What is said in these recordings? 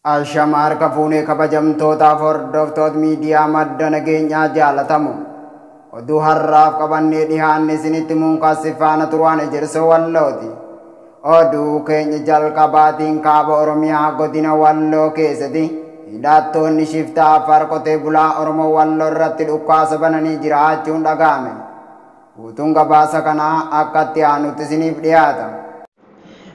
Alshamar kafuunee kabajamtootaaf hordoftoota miidiyaa madda nageenyaa jaalatamu oduu har'aaf qabannee dhihaanne isinitti muunkaassi faana turaan ejersa wallooti. Oduu keenya jalqabaatiin kaaba Oromiyaa godina Walloo keessatti hidhattoonni shiftaa Affaar qotee bulaa Oromoo Walloo irratti dhukaasa bananii jiraachuun dhaga'ame. Guutuun gabaasa kanaa akka itti aanutti isiniif dhiyaata.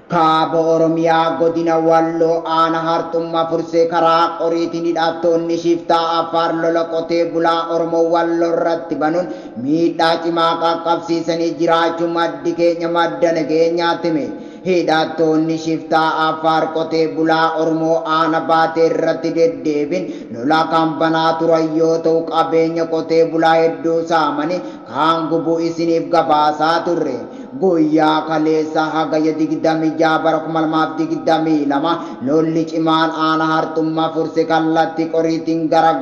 Kaaba Oromiyaa godina Walloo aana hartummaa fursee karaa qoriitiin hidhattoonni shiftaa Affaar lola qotee bulaa Oromoo Walloo irratti banuun miidhaa cimaa qaqqabsiisanii jiraachuu maddi keenya madda nageenyaatti hime. Hidhattoonni shiftaa Affaar qotee bulaa Oromoo aana baatee irratti deddeebiin lola kan banaa turan yoo ta'u qabeenya qotee bulaa hedduu saamanii kaan gubuu isiniif gabaasaa turre. Guyyaa kaleessa hagaya 26 bara 2022 lolli cimaan aana hartummaa fursee kallattii qoriitiin gara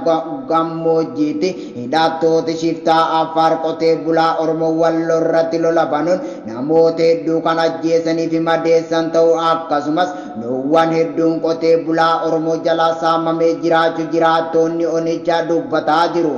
gammoojjiitti hidhattoota shiftaa Affaar qotee bulaa Oromoo Walloo irratti lola banuun namoota hedduu kan ajjeesanii fi madeessan ta'uu akkasumas loowwan hedduun qotee bulaa Oromoo jalaa saamamee jiraachuu jiraattonni onichaa dubbataa jiru.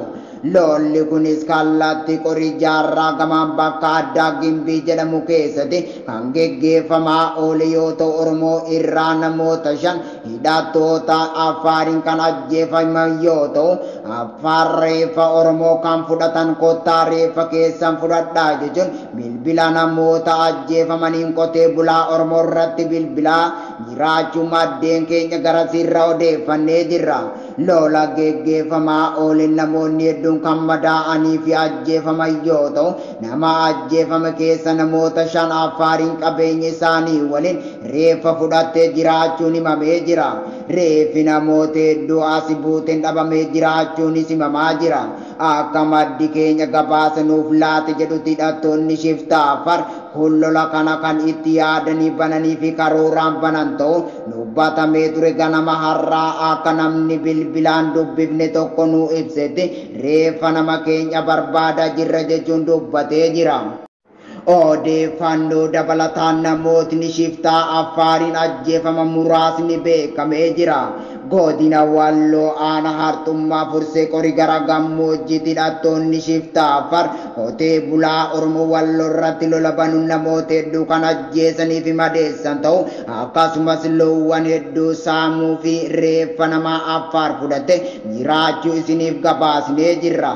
Lolli kunis kallattii qorii jaarraa gamaan bakka addaa Gimbii jedhamu keessatti kan geggeeffamaa oole yoo ta'u Oromoo irraa namoota 5 hidhattoota Affaariin kan ajjeefaman yoo ta'u Affaar reeffa Oromoo kan fudhatan kottaa reeffa keessan fudhadhaa jechuun bilbila namoota ajjeefamaniin qotee bulaa Oromoo irratti bilbilaa jiraachuu maddeen keenya garasiirra odeeffannee jirra. Lola geggeeffamaa oole namoonni hedduun kan madaa'anii fi ajjeefaman yoo ta'u nama ajjeefame keessa namoota 5 Affaariin qabeenya isaanii waliin reeffa fudhattee jiraachuun himamee jira. Reeffi namoota hedduu asii buuteen dhabamee jiraachuunis himamaa jira. Akka maddi keenya gabaasa nuuf laate jedhutti hidhattoonni shiftaa Affaar kun lola kana kan itti yaadanii bananii fi karooraan banan ta'u dubbatamee ture ganama har'aa akka namni bilbilaan dubbifne tokko nu ibsetti reeffa nama keenya barbaadaa jirra jechuun dubbatee jira. Odeeffannoo dabalataan namootni shiftaa Affaariin ajjeefaman muraasni beekamee jira. Godina Walloo aana hartummaa fursee qorii gara gammoojjiitti hidhattoonni shiftaa Affaar qotee bulaa Oromoo Walloo irratti lola banuun namoota hedduu kan ajjeesanii fi madeessan ta'u akkasumas loowwan hedduu saamuu fi reeffa nama Affaar fudhate jiraachuu isiniif gabaasnee jirra.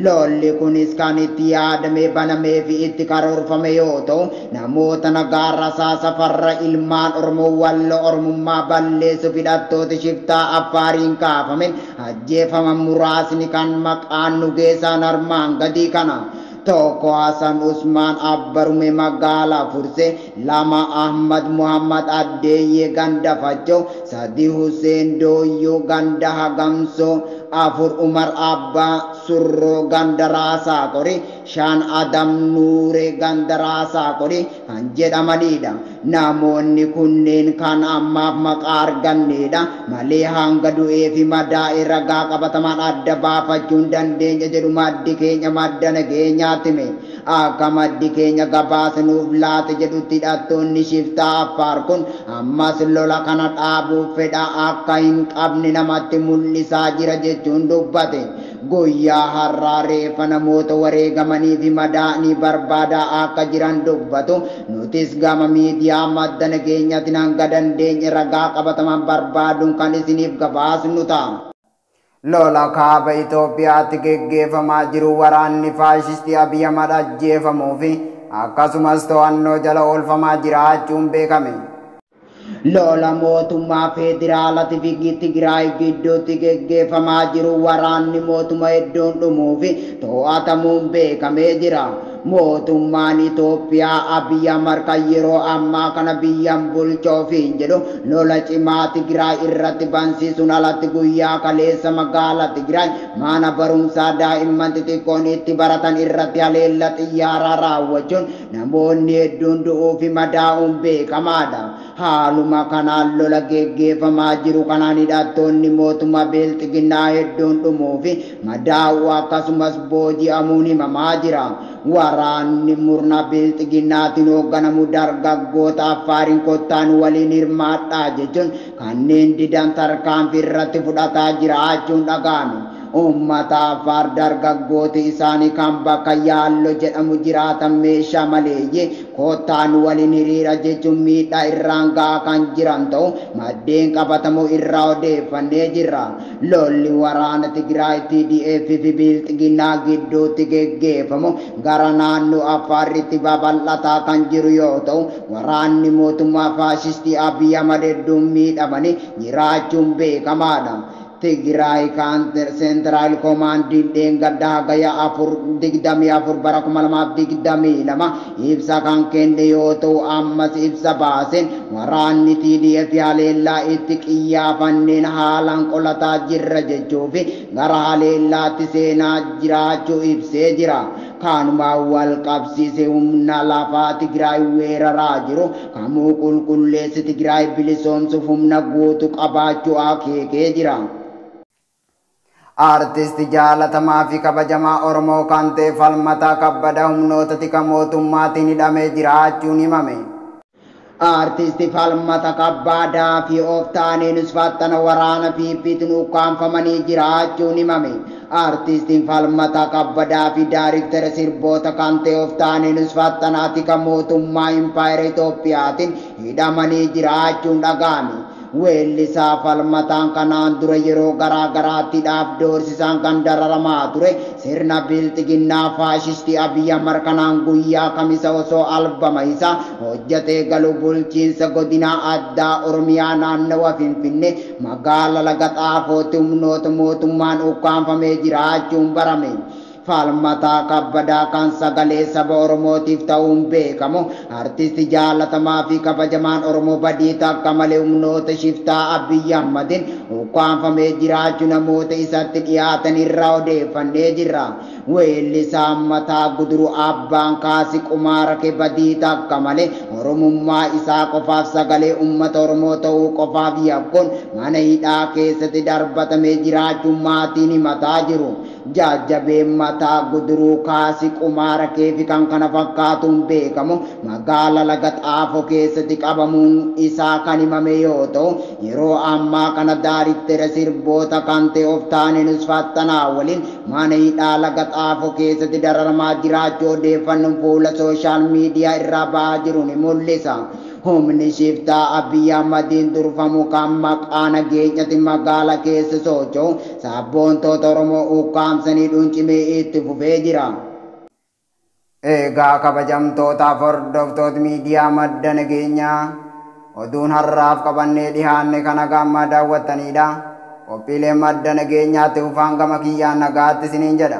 Lolli kunis kan itti yaadamee banamee fi itti karoorfame yoo ta'u namoota nagaa rasaasa farra ilmaan Oromoo Walloo Oromummaa balleessuuf hidhattoota shiftaa Affaariin kaafamen ajjeefaman muraasni kan maqaan nu geessaan armaan gadii kana. Tokko Hasan Usmaan Abbarume magaalaa Fursee, 2 Ahmad Muhammad Addeeyyee ganda Facoo, 3 Hussein Dooyyoo ganda Hagamsoo, 4 Umar Abbaa Surroo ganda Raasaa Qorii, 5 Adam Nuuree ganda Raasaa Qorii kan jedhamanidha. Namoonni kunneen kan ammaaf maqaa argannedha malee hanga du'ee fi madaa'e ragaa qabatamaan adda baafachuun dandeenya jedhu maddi keenya madda nageenyaatti hime. Akka maddi keenya gabaasa nuuf laate jedhutti hidhattoonni shiftaa Affaar kun ammas lola kana dhaabuuf fedha akka hin qabne namatti mul'isaa jira jechuun dubbate. Guyyaa har'aa reeffa namoota wareegamanii fi madaa'anii barbaadaa akka jiran dubbatu. Nutis gama miidiyaa madda nageenyaatiin hanga dandeenye ragaa qabataman barbaaduun kan isiniif gabaasnu ta'a. Lola kaaba Itoophiyaatti geggeeffamaa jiru waraanni faashistii Abiy Ahmad ajjeefamuu fi akkasumas to'annoo jala oolfamaa jiraachuun beekame. Lola mootummaa federaalaatii fi Tigraay gidduutti geggeeffamaa jiru waraanni mootummaa hedduun dhumuu fi to'atamuun beekamee jira. Mootummaan Itoophiyaa Abiy Ahmad kan yeroo ammaa kana biyyan bulchoofiin jedhu lola cimaa Tigraay irratti bansiisuun alatti guyyaa kaleessa magaalaa Tigraay mana barumsaa daa'imman xixiqqoon itti baratan irratti haleellaa xiyyaaraa raawwachuun namoonni hedduun du'uu fi madaa'uun beekamaadha. haaluma kanaan lola geggeeffamaa jiru kanaan hidhattoonni mootummaa Bilxiginnaa hedduun dhumuu fi madaa'uu akkasumas booji'amuun himamaa jira. Waraanni murna Bilxiginnaatiin hoogganamu dargaggoota Affaariin kottaan waliin hirmaadhaa jechuun kanneen didan tarkaanfii irratti fudhataa jiraachuun dhaga'ame. Uummata Affaar dargaggooti isaanii kan bakka Yaalloo jedhamu jiraatan meeshaa maleeyyee kottaan waliin hiriira jechuun miidhaa irraan gahaa kan jiran ta'u maddeen qabatamoo irraa odeeffannee jirra. Lolli waraana Tigraay TDF fi Bilxiginnaa gidduutti geggeeffamu gara naannoo Affaaritti babal'ataa kan jiru yoo ta'u waraanni mootummaa faashistii Abiy Ahmed hedduun miidhamanii jiraachuun beekamaadha. Tigraay Central Command gaddaa hagaya 4/24 bara 2022 ibsa kan kenne yoo ta'u ammas ibsa baaseen waraanni TDF haleellaa itti qiyyaafanneen haalaan qolataa jirra jechuufi gara haleellaatti seenaa jiraachuu ibsee jira. Kanuma wal qabsiise humna lafaa Tigraay weeraraa jiru kamuu qulqulleessi Tigraay bilisoomsuuf humna guutuu qabaachuu akeekee jira. Artisti jaalatamaa fi kabajamaa Oromoo kan ta'e Falmataa Kabbadaa humnoota tika mootummaatiin hidhamee jiraachuun himame. Artisti Falmataa Kabbadaa fi Ooftaaniin Usfattana waraana Fiiffiitiin ukkaanfamanii jiraachuun himame. Artistiin Falmataa Kabbadaa fi Daayirktara sirboota kan ta'e Ooftaaniin Usfattana tika mootummaa Impaayera Itoophiyaatiin hidhamanii jiraachuun dhaga'ame. Weellisaa Falmataan kanaan dura yeroo garaa garaatti doorsisaan kan dararamaa ture sirna Bilxiginnaa faashistii Abiy Ahmed kanaan guyyaa kamisa osoo albama isaa hojjetee galu bulchiinsa godina addaa Oromiyaa naannawa Finfinnee magaalaa Laga Xaafootti humnoota mootummaan ukkaanfamee jiraachuun barame. Falmataa Kabbadaa kan sagalee saba Oromootiif ta'uun beekamu artisti jaalatamaa fi kabajamaan Oromoo badii takka malee humnoota shiftaa Abiy Ahmediin ukkaanfamee jiraachuu namoota isatti dhiyaatan irraa odeeffannee jirra. Weellisaa Mataa Guduruu Abbaan Kaasii Qumaara kee badii takka malee Oromummaa isaa qofaaf sagalee uummata Oromoo ta'uu qofaaf yakkuun mana hidhaa keessatti darbatamee jiraachuun maatiin himataa jiru. Jajjabeen Mataa Guduruu Kaasii Qumaara kee fi kan kana fakkaatuun beekamu magaalaa Laga Xaafoo keessatti qabamuun isaa kan himame yoo ta'u yeroo ammaa kana Daayirktara sirboota kan ta'e Ooftaaniin Usfattanaa waliin mana hidhaa Laga Xaafoo keessatti dararamaa jiraachuu odeeffannoon fuula sooshaal miidiyaa irraa ba'aa jiru ni mul'isa. Humni shiftaa Abiy Ahmediin durfamu kan maqaa nageenyatti magaalaa keessa socho'u sabboontoota Oromoo ukkaamsanii dhuuncimee itti fufee jira. Egaa kabajamtootaaf hordoftoota miidiyaa madda nageenyaa oduun har'aaf qabannee dhihaanne kana gammaa daawwattanidha. Qophiilee madda nageenyaatti ufaan gama kiyyaan nagaatti isiniin jedha.